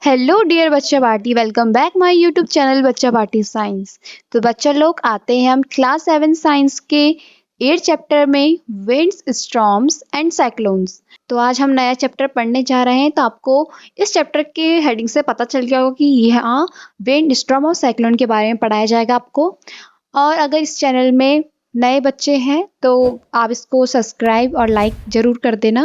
Hello dear बच्चा party, welcome back my YouTube channel बच्चा party science. तो बच्चा लोग आते हैं हम क्लास 7 साइंस के 8 चैप्टर में विंड्स, स्टॉर्म्स एंड साइक्लोन्स। तो आज हम नया चैप्टर पढ़ने जा रहे हैं। तो आपको इस चैप्टर के हेडिंग से पता चल गया होगा कि यहाँ विंड, स्टॉर्म और साइक्लोन के बारे में पढ़ाया जाएगा आपको। और अगर इस चैनल में नए बच्चे हैं तो आप इसको सब्सक्राइब और लाइक जरूर कर देना।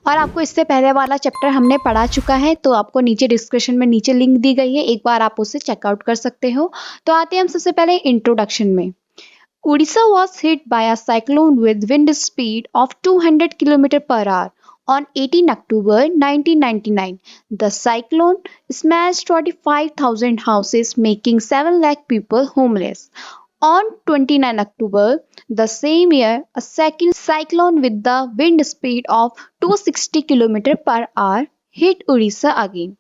और आपको इससे पहले वाला चैप्टर हमने पढ़ा चुका है, तो आपको नीचे डिस्क्रिप्शन में नीचे लिंक दी गई है, एक बार आप उसे चेकआउट कर सकते हो। तो आते हैं हम सबसे पहले इंट्रोडक्शन में। Orissa was hit by a cyclone with wind speed of 200 kilometre per hour on 18 October 1999. The cyclone smashed 45,000 houses, making 7 lakh people homeless. On 29 October the same year, a second cyclone with the wind speed of 260 km per hour hit Orissa again.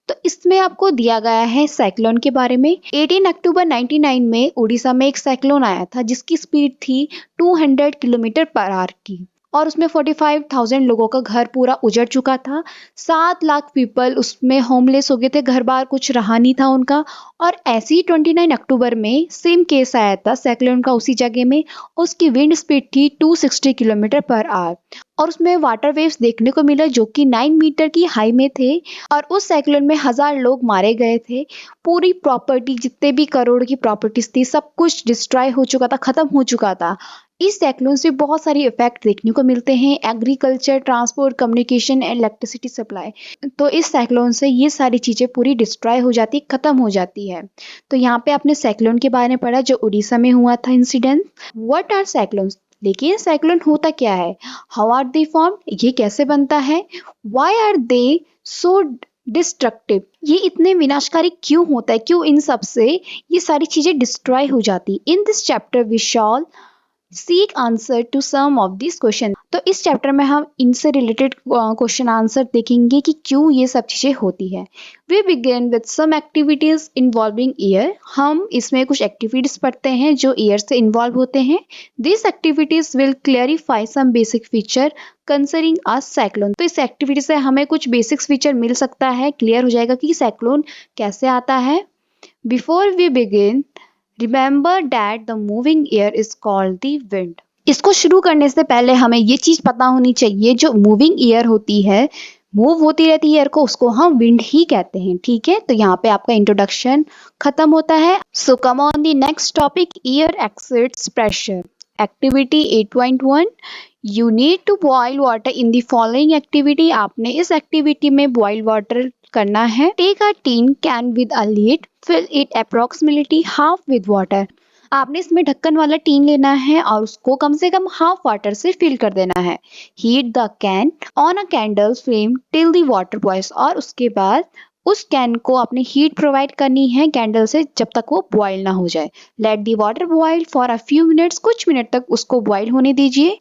तो इसमें आपको दिया गया है cyclone के बारे में। 18 अक्टूबर 99 में उड़ीसा में एक साइक्लोन आया था जिसकी स्पीड थी 200 किलोमीटर पर आवर की, और उसमें 45,000 लोगों का घर पूरा उजड़ चुका था। 7 लाख पीपल उसमें होमलेस हो गए थे, घर बार कुछ रहा नहीं था उनका। और ऐसे ही 29 अक्टूबर में सेम केस आया था साइक्लोन का उसी जगह में। उसकी विंड स्पीड थी 260 किलोमीटर पर आवर, और उसमें वाटर वेव्स देखने को मिला जो कि 9 मीटर की हाई में थे। और उस साइक्लोन में 1000 लोग मारे गए थे। पूरी प्रॉपर्टी, जितने भी करोड़ की प्रॉपर्टीज थी, सब कुछ डिस्ट्रॉय हो चुका था, खत्म हो चुका था। इस साइक्लोन से बहुत सारी इफेक्ट देखने को मिलते हैं, agriculture, transport, communication and electricity supply. तो इस साइक्लोन से ये सारी चीजें पूरी डिस्ट्रॉय हो जाती, खत्म हो जाती है। तो यहाँ पे आपने साइक्लोन के बारे में पढ़ा जो उड़ीसा में हुआ था इंसिडेंट। What are cyclones? देखिए साइक्लोन होता क्या है, हाउ आर दे फॉर्म, ये कैसे बनता है, why are they so destructive, ये इतने विनाशकारी क्यों होता है, क्यों इन सब से ये सारी चीजें डिस्ट्रॉय हो जाती। In this chapter we shall seek answer to some of this question. तो इस चैप्टर में हम इनसे रिलेटेड क्वेश्चन आंसर देखेंगे कि क्यों ये सब चीजें होती है। We begin with some activities involving air. हम इसमें कुछ एक्टिविटीज पढ़ते हैं जो एयर से इन्वॉल्व होते हैं। This activities will clarify some basic feature concerning a cyclone. तो इस एक्टिविटी से हमें कुछ बेसिक फीचर मिल सकता है, क्लियर हो जाएगा कि साइक्लोन कैसे आता है। Before we begin, remember that the moving air is called the wind. इसको शुरू करने से पहले हमें ये चीज पता होनी चाहिए, जो मूविंग एयर होती है, मूव होती रहती है एयर को, उसको हम विंड ही कहते हैं। ठीक है, तो यहाँ पे आपका इंट्रोडक्शन खत्म होता है। So come on the next topic, air exerts pressure. Activity 8.1, you need to boil water in the following activity. आपने इस एक्टिविटी में बॉइल वाटर करना है। Take a tin can with a lid, fill it approximately half with water. आपने इसमें ढक्कन वाला tin लेना है और उसको कम से कम हाफ वाटर से फिल कर देना है। Heat the can on a candle flame till the water boils. और उसके बाद उस कैन को अपनी हीट प्रोवाइड करनी है कैंडल से जब तक वो बॉयल ना हो जाए। Let the water boil for a few minutes, कुछ मिनट तक उसको बॉयल होने दीजिए।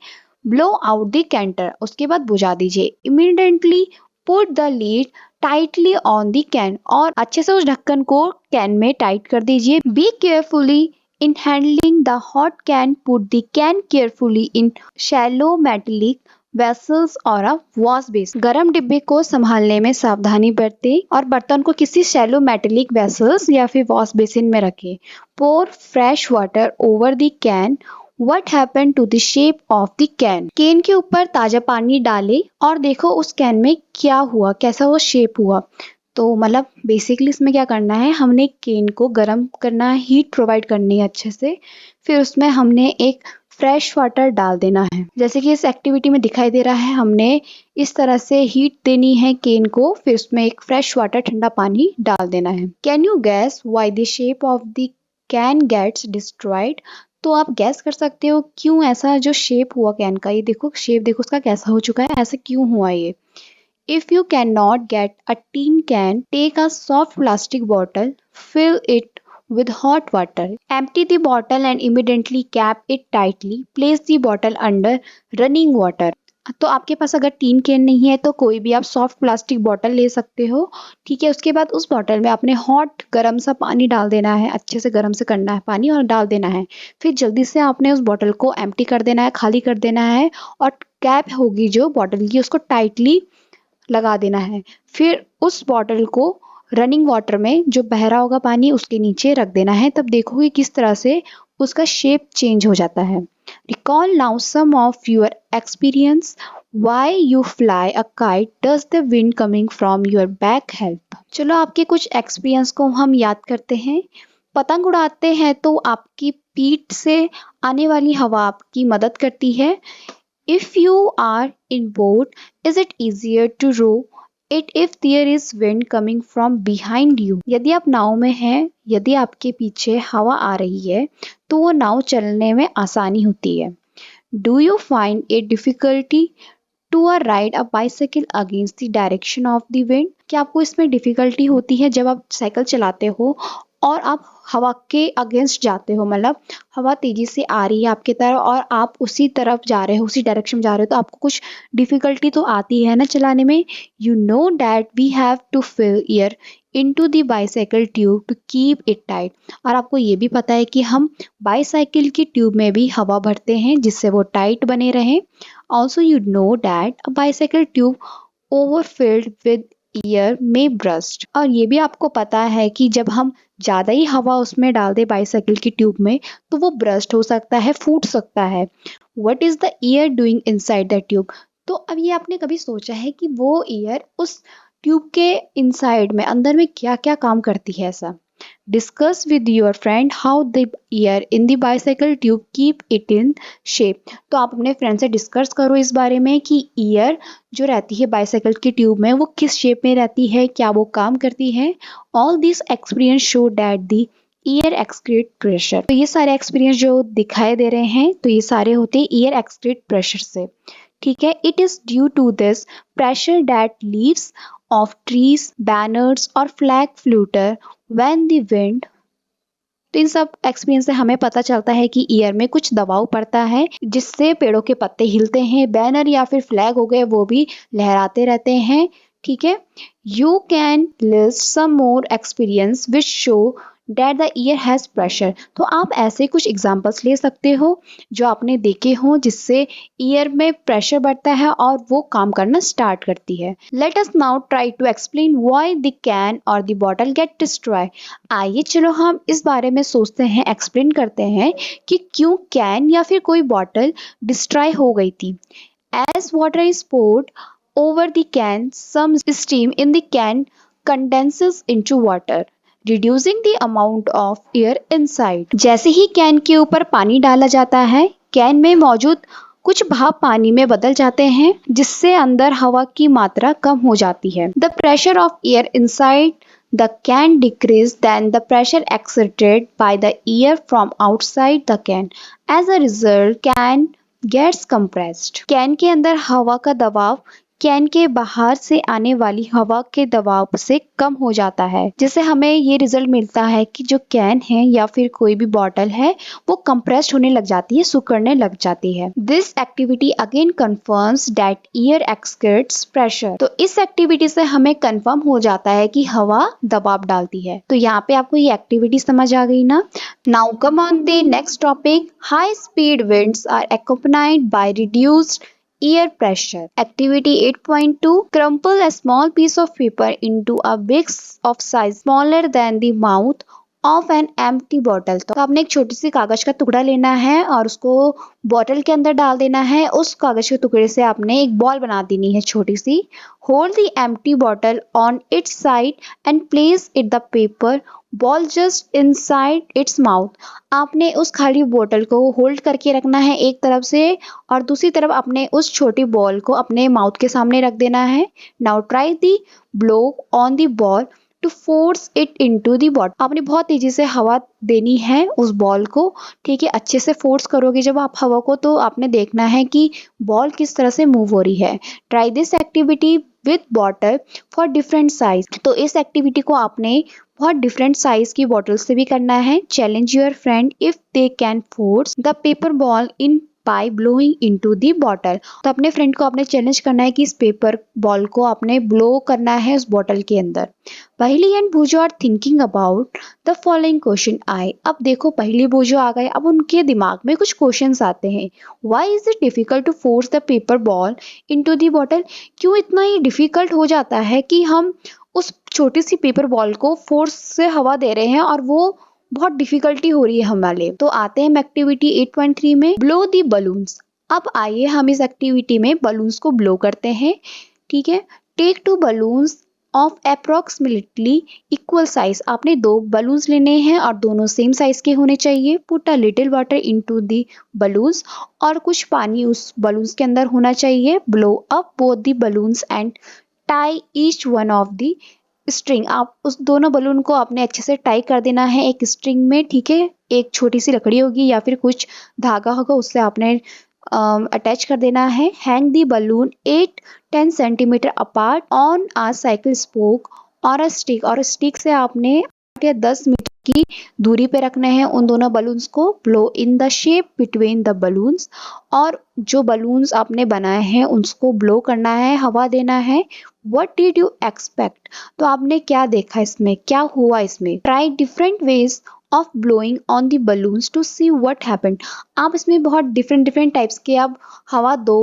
ब्लो आउट द कैंटर, उसके बाद बुझा दीजिए। Immediately put the lead tightly on the can, और अच्छे से उस ढक्कन को कैन में टाइट कर दीजिए। Be carefully in handling the hot can, put the can carefully in shallow metallic vessels और अ वॉश बेसिन। गरम डिब्बे को संभालने में सावधानी बरतें और बर्तन को किसी शैलो मेटेलिक वेसल्स या फिर वॉश बेसिन में रखें। Pour fresh water over the can. What happened to the shape of the can? Can के ऊपर ताजा पानी डाले और देखो उस कैन में क्या हुआ, कैसा वो शेप हुआ। तो मतलब बेसिकली इसमें क्या करना है, हमने कैन को गर्म करना है, हीट प्रोवाइड करनी है अच्छे से। फिर उसमें हमने एक फ्रेश वाटर डाल देना है, जैसे कि इस एक्टिविटी में दिखाई दे रहा है। हमने इस तरह से हीट देनी है कैन को, फिर उसमें एक फ्रेश वाटर, ठंडा पानी डाल देना है। Can you guess why the shape of the can gets destroyed? तो आप गैस कर सकते हो क्यों ऐसा जो शेप हुआ कैन का, ये देखो शेप देखो उसका कैसा हो चुका है, ऐसा क्यों हुआ ये। If you can not get a tin can, take a soft plastic bottle, fill it with hot water, empty the bottle and immediately cap it tightly, place the bottle under running water। तो आपके पास अगर tin can नहीं है तो कोई भी आप soft plastic bottle ले सकते हो। ठीक है, उसके बाद उस बॉटल में आपने हॉट गरम सा पानी डाल देना है, अच्छे से गरम से करना है पानी और डाल देना है। फिर जल्दी से आपने उस बॉटल को एम्प्टी कर देना है, खाली कर देना है, और कैप होगी जो बॉटल की उसको टाइटली लगा देना है। फिर उस बॉटल को रनिंग वाटर में, जो बह रहा होगा पानी उसके नीचे रख देना है, तब देखोगे किस तरह से उसका शेप चेंज हो जाता है। Recall now some of your experience. Why you fly a kite, does the wind coming from your back help. चलो आपके कुछ एक्सपीरियंस को हम याद करते हैं। पतंग उड़ाते हैं तो आपकी पीठ से आने वाली हवा आपकी मदद करती है। If you are in boat, is it easier to row it if there is wind coming from behind you? यदि आप नाव में हैं, यदि आपके पीछे हवा आ रही है, तो वो नाव चलने में आसानी होती है। Do you find it difficulty to ride a bicycle against the direction of the wind? क्या आपको इसमें डिफिकल्टी होती है जब आप साइकिल चलाते हो और आप हवा के अगेंस्ट जाते हो, मतलब हवा तेजी से आ रही है आपकी तरफ और आप उसी तरफ जा रहे हो, उसी डायरेक्शन में जा रहे हो, तो आपको कुछ डिफिकल्टी तो आती है ना चलाने में। You know that we have to fill air into the bicycle tube to keep it tight. और आपको ये भी पता है कि हम बाईसाइकिल की ट्यूब में भी हवा भरते हैं जिससे वो टाइट बने रहें। Also you know that a bicycle tube overfilled with year में ब्रस्ट। और ये भी आपको पता है कि जब हम ज़्यादा ही हवा उसमें डाल दे बाईसाइकिल की ट्यूब में, तो वो ब्रस्ट हो सकता है, फूट सकता है। What is the year doing inside the tube. तो अब ये आपने कभी सोचा है कि वो ईयर उस ट्यूब के इनसाइड में, अंदर में क्या क्या काम करती है ऐसा। Discuss with your friend how the year in the bicycle tube keep it in shape. तो आप अपने फ्रेंड से डिस्कस करो इस बारे में कि ईयर जो रहती है बाईसाइकिल की ट्यूब में वो किस शेप में रहती है, क्या वो काम करती है। All this experience show that the year excrete pressure. तो ये सारे एक्सपीरियंस जो दिखाई दे रहे हैं, तो ये सारे होते हैं ईयर एक्सक्रीट प्रेशर से। ठीक है, it is due to this pressure that leaves of trees, banners और flag flutter when the wind. तो इन सब एक्सपीरियंस से हमें पता चलता है कि ईयर में कुछ दबाव पड़ता है जिससे पेड़ों के पत्ते हिलते हैं, बैनर या फिर फ्लैग हो गए वो भी लहराते रहते हैं। ठीक है, you can list some more experience which show that the air has pressure. तो आप ऐसे कुछ एग्जाम्पल्स ले सकते हो जो आपने देखे हो जिससे ईयर में प्रेशर बढ़ता है और वो काम करना स्टार्ट करती है। Let us now try to explain why the can और द बॉटल गेट डिस्ट्रॉय। आइए चलो हम इस बारे में सोचते हैं, एक्सप्लेन करते हैं कि क्यों कैन या फिर कोई बॉटल डिस्ट्रॉय हो गई थी। As water is poured over the can, some steam in the can condenses into water, reducing the amount of air inside। जैसे ही कैन के ऊपर पानी डाला जाता है, कैन में मौजूद कुछ भाप पानी में बदल जाते हैं जिससे अंदर हवा की मात्रा कम हो जाती है। The pressure of air inside the can decrease than the pressure exerted by the air from outside the can. As a result, can gets compressed। Can के अंदर हवा का दबाव कैन के बाहर से आने वाली हवा के दबाव से कम हो जाता है, जिससे हमें ये रिजल्ट मिलता है कि जो कैन है या फिर कोई भी बॉटल है वो कंप्रेस्ड होने लग जाती है, सिकुड़ने लग जाती है। This activity again confirms that air exerts pressure. तो इस एक्टिविटी से हमें कंफर्म हो जाता है कि हवा दबाव डालती है। तो यहाँ पे आपको ये एक्टिविटी समझ आ गई ना। Now come on the next topic. High speed winds are accompanied by reduced air pressure। Activity 8.2, crumple a small piece of paper into a big of size smaller than the mouth of an empty bottle। तो आपने एक छोटी सी कागज का टुकड़ा लेना है और उसको बॉटल के अंदर डाल देना है। उस कागज के टुकड़े से आपने एक बॉल बना देनी है छोटी सी। Hold the empty bottle on its side and place it the paper ball just inside its mouth. आपने उस खाली बोतल को होल्ड करके रखना है एक तरफ से और दूसरी तरफ अपने उस छोटी बॉल को अपने माउथ के सामने रख देना है। Now try the blow on the ball to force it into the bottle. आपने बहुत तेजी से हवा देनी है उस बॉल को। ठीक है, अच्छे से फोर्स करोगे जब आप हवा को, तो आपने देखना है कि बॉल किस तरह से मूव हो रही है। Try this activity with bottle for different size. तो इस एक्टिविटी को आपने बहुत डिफरेंट साइज की बॉटल से भी करना है। Challenge your friend if they can force the paper ball in by blowing into the bottle. तो अपने फ्रेंड को आपने चैलेंज करना है कि इस पेपर बॉल को आपने ब्लो करना है उस बॉटल के अंदर। Paheli and Boojho are thinking about the following question आए। अब देखो पहली भूजो आ गए, अब उनके दिमाग में कुछ क्वेश्चंस आते हैं। Why is it difficult to force the paper ball into the bottle. क्यों इतना ही डिफिकल्ट हो जाता है कि हम उस छोटी सी पेपर बॉल को फोर्स से हवा दे रहे हैं और वो बहुत डिफिकल्टी हो रही है हमारे। तो आते हैं हम एक्टिविटी 8.3 में, ब्लो दी बलून्स। अब आइए हम इस एक्टिविटी में बलून्स को ब्लो करते हैं। ठीक है, take 2 balloons of approximately equal size. आपने 2 बलून्स लेने हैं और दोनों सेम साइज के होने चाहिए। Put a little water into the balloons, और कुछ पानी उस बलून्स के अंदर होना चाहिए। Blow up both the balloons and tie each one of the string. आप उस दोनों बलून को आपने अच्छे से टाई कर देना है एक स्ट्रिंग में। ठीक है, एक छोटी सी लकड़ी होगी या फिर कुछ धागा होगा, उससे आपने अटैच कर देना है। Hang the balloon 8-10 centimetre apart on a cycle spoke or a stick. और स्टिक से आपने 8 या 10 मीटर की दूरी पे रखने हैं उन दोनों बलून्स को। Blow in the shape between the balloons, और जो बलून्स आपने बनाए हैं उसको ब्लो करना है, हवा देना है। What did you expect? तो आपने क्या देखा इसमें, क्या हुआ इसमें? Try different ways of blowing on the balloons to see what happened. आप इसमें बहुत डिफरेंट टाइप्स के आप हवा दो,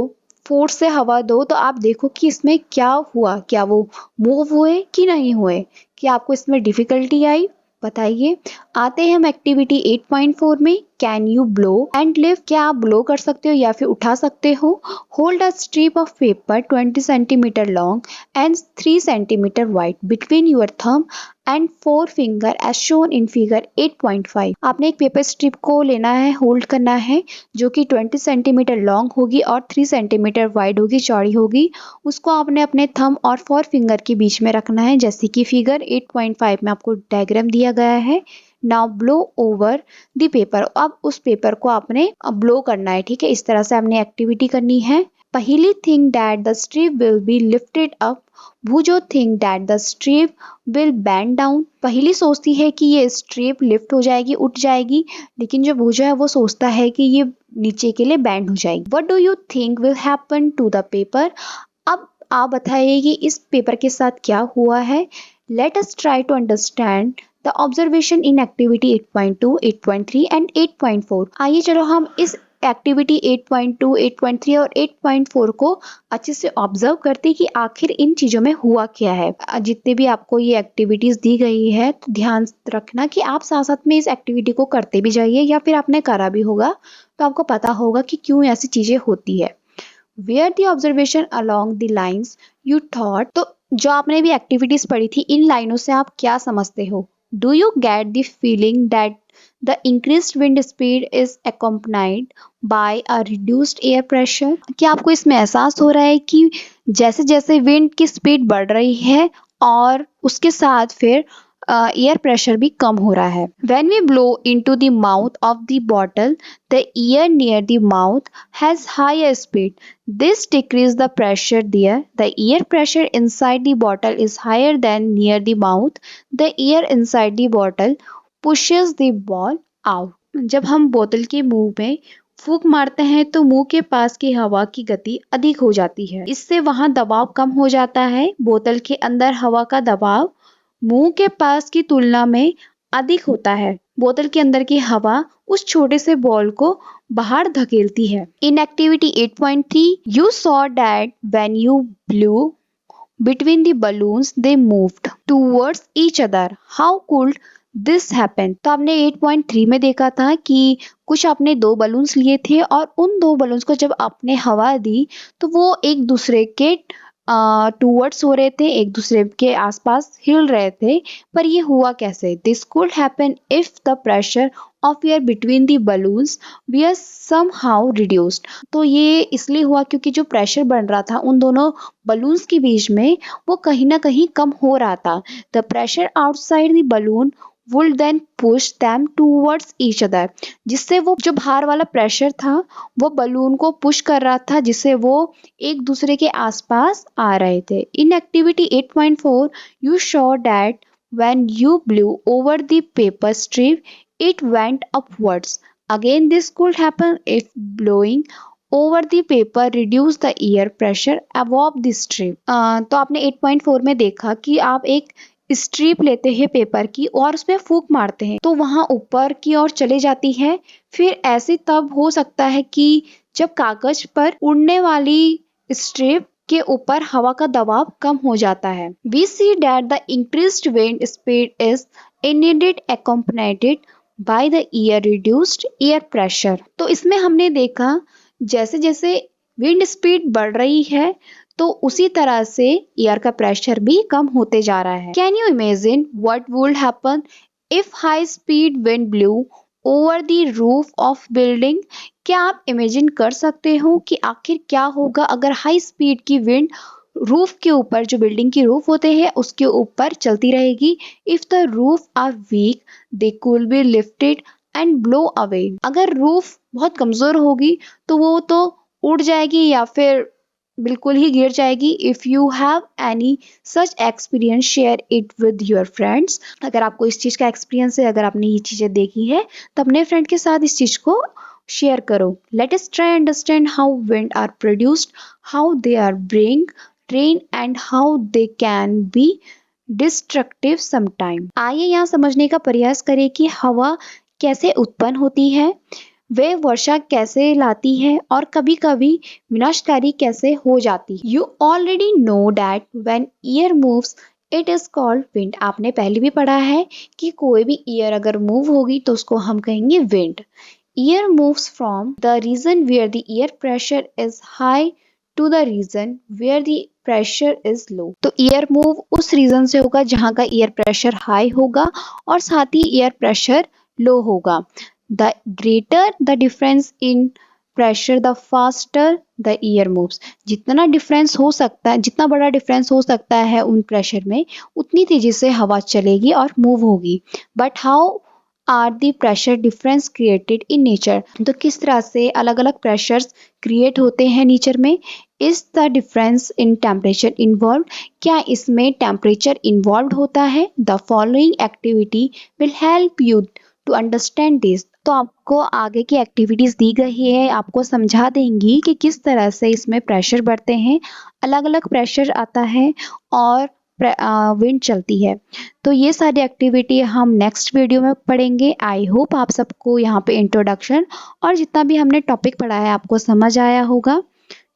फोर्स से हवा दो, तो आप देखो कि इसमें क्या हुआ, क्या वो मूव हुए कि नहीं हुए, कि आपको इसमें डिफिकल्टी आई, बताइए। आते हैं हम एक्टिविटी 8.4 में, can you blow and lift. क्या आप ब्लो कर सकते हो या फिर उठा सकते हो? Hold a strip of paper 20 centimetre long and 3 centimetre wide between your thumb and 4 finger as shown in figure 8.5। आपने एक पेपर स्ट्रिप को लेना है, होल्ड करना है, जो कि 20 सेंटीमीटर लॉन्ग होगी और 3 सेंटीमीटर वाइड होगी, चौड़ी होगी। उसको आपने अपने थंब और 4 फिंगर के बीच में रखना है, जैसे कि फिगर 8.5 में आपको डायग्राम दिया गया है। Now blow over the paper. अब उस पेपर को आपने ब्लो करना है। ठीक है, इस तरह से आपने एक्टिविटी करनी है। पहली think that the strip will be lifted up, भूजो think that the strip will band down. पहली सोचती है कि ये स्ट्रिप लिफ्ट हो जाएगी, उठ जाएगी, लेकिन जो भूजो है वो सोचता है कि ये नीचे के लिए बैंड हो जाएगी। What do you think will happen to the paper? अब आप बताइए कि इस पेपर के साथ क्या हुआ है। Let us try to understand the observation in activity 8.2, 8.3 and 8.4। आइए चलो हम इस एक्टिविटी 8.2, 8.3 और 8.4 को अच्छे से ऑब्जर्व करते हैं कि आखिर इन चीज़ों में हुआ क्या है। जितने भी आपको ये एक्टिविटीज़ दी गई है, तो ध्यान रखना कि आप साथ साथ में इस एक्टिविटी को करते भी जाइए, या फिर आपने करा भी होगा तो आपको पता होगा कि क्यों ऐसी चीज़ें होती है। Where the observation along the lines you thought। तो जो आपने भी एक्टिविटीज पढ़ी थी, इन लाइनों से आप क्या समझते हो? Do you get the feeling that the increased wind speed is accompanied by a reduced air pressure? क्या आपको इसमें एहसास हो रहा है कि जैसे जैसे विंड की स्पीड बढ़ रही है और उसके साथ फिर एयर प्रेशर भी कम हो रहा है। When we blow into the mouth of the bottle, the air near the mouth has higher speed. This decreases the pressure there. The air pressure inside the bottle is higher than near the mouth. The air inside the bottle pushes the ball out. जब हम बोतल के मुंह में फूंक मारते हैं तो मुंह के पास की हवा की गति अधिक हो जाती है। इससे वहां दबाव कम हो जाता है। बोतल के अंदर हवा का दबाव मुंह के पास की तुलना में अधिक होता है। बोतल के अंदर की हवा उस छोटे से बॉल को बाहर धकेलती है। In activity 8.3, you saw that when you blew between the balloons they moved towards each other. How could this happen? तो आपने 8.3 में देखा था कि कुछ आपने 2 बलून्स लिए थे और उन 2 बलून्स को जब आपने हवा दी तो वो एक दूसरे के टूवर्ड्स हो रहे थे, एक दूसरे के आसपास हिल रहे थे। पर ये हुआ कैसे? This could happen if the pressure of air between the balloons we somehow reduced. तो ये इसलिए हुआ क्योंकि जो प्रेशर बन रहा था उन दोनों बलून्स के बीच में, वो कहीं ना कहीं कम हो रहा था। The pressure outside the balloon would then push them towards each other। जिससे वो जो बाहर वाला प्रेशर था वो बलून को पुश कर रहा था, जिससे वो एक दूसरे के आसपास आ रहे थे। In activity 8.4, you saw that when you blew over the paper strip it went upwards. Again this could happen if blowing over the paper reduce the air pressure above the strip। तो आपने 8.4 में देखा कि आप एक strip लेते हैं paper की और उसमें फूंक मारते हैं तो वहां ऊपर की ओर चले जाती है। फिर ऐसे तब हो सकता है कि जब कागज पर उड़ने वाली स्ट्रिप के ऊपर हवा का दबाव कम हो जाता है। We see that the increased wind speed is indeed accompanied by the air reduced air pressure। तो इसमें हमने देखा जैसे जैसे विंड स्पीड बढ़ रही है तो उसी तरह से एयर का प्रेशर भी कम होते जा रहा है। Can you imagine what would happen if high speed wind blue over the roof of building? क्या आप इमेजिन कर सकते हो कि आखिर क्या होगा अगर हाई स्पीड की विंड रूफ के ऊपर, जो बिल्डिंग की रूफ होते हैं उसके ऊपर चलती रहेगी? If the roof are weak they could be lifted and blow away. अगर रूफ बहुत कमजोर होगी तो वो तो उड़ जाएगी या फिर बिल्कुल ही गिर जाएगी। If you have any such experience share it with your friends. अगर आपको इस चीज का एक्सपीरियंस है, अगर आपने ये चीजें देखी है तो अपने फ्रेंड के साथ इस चीज को शेयर करो। Let us try understand how wind are produced, how they are bring rain and how they can be destructive sometime. आइए यहाँ समझने का प्रयास करें कि हवा कैसे उत्पन्न होती है, वे वर्षा कैसे लाती है और कभी कभी विनाशकारी कैसे हो जाती है। You already know that when air moves it is called wind. आपने पहले भी पढ़ा है कि कोई भी एयर अगर मूव होगी तो उसको हम कहेंगे wind. Air moves from the region where the air pressure is high to the region where the pressure is low. तो एयर मूव उस रीजन से होगा जहां का एयर प्रेशर हाई होगा और साथ ही एयर प्रेशर लो होगा। The greater the difference in pressure, the faster the air moves। जितना डिफरेंस हो सकता है, जितना बड़ा डिफरेंस हो सकता है उन प्रेशर में, उतनी तेजी से हवा चलेगी और मूव होगी। But how are the pressure difference created in nature? तो किस तरह से अलग अलग प्रेशर्स क्रिएट होते हैं नेचर में? Is the difference in temperature involve? क्या इसमें टेम्परेचर इन्वॉल्व होता है? The following activity will help you to understand this. तो आपको आगे की एक्टिविटीज दी गई है, आपको समझा देंगी कि किस तरह से इसमें प्रेशर बढ़ते हैं, अलग अलग प्रेशर आता है और विंड चलती है। तो ये सारी एक्टिविटी हम नेक्स्ट वीडियो में पढ़ेंगे। आई होप आप सबको यहाँ पे इंट्रोडक्शन और जितना भी हमने टॉपिक पढ़ा है आपको समझ आया होगा।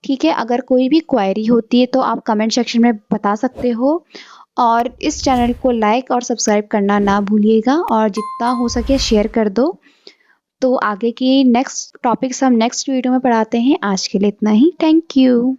ठीक है, अगर कोई भी क्वेरी होती है तो आप कमेंट सेक्शन में बता सकते हो और इस चैनल को लाइक और सब्सक्राइब करना ना भूलिएगा और जितना हो सके शेयर कर दो। तो आगे की नेक्स्ट टॉपिक्स हम नेक्स्ट वीडियो में पढ़ाते हैं। आज के लिए इतना ही। Thank you.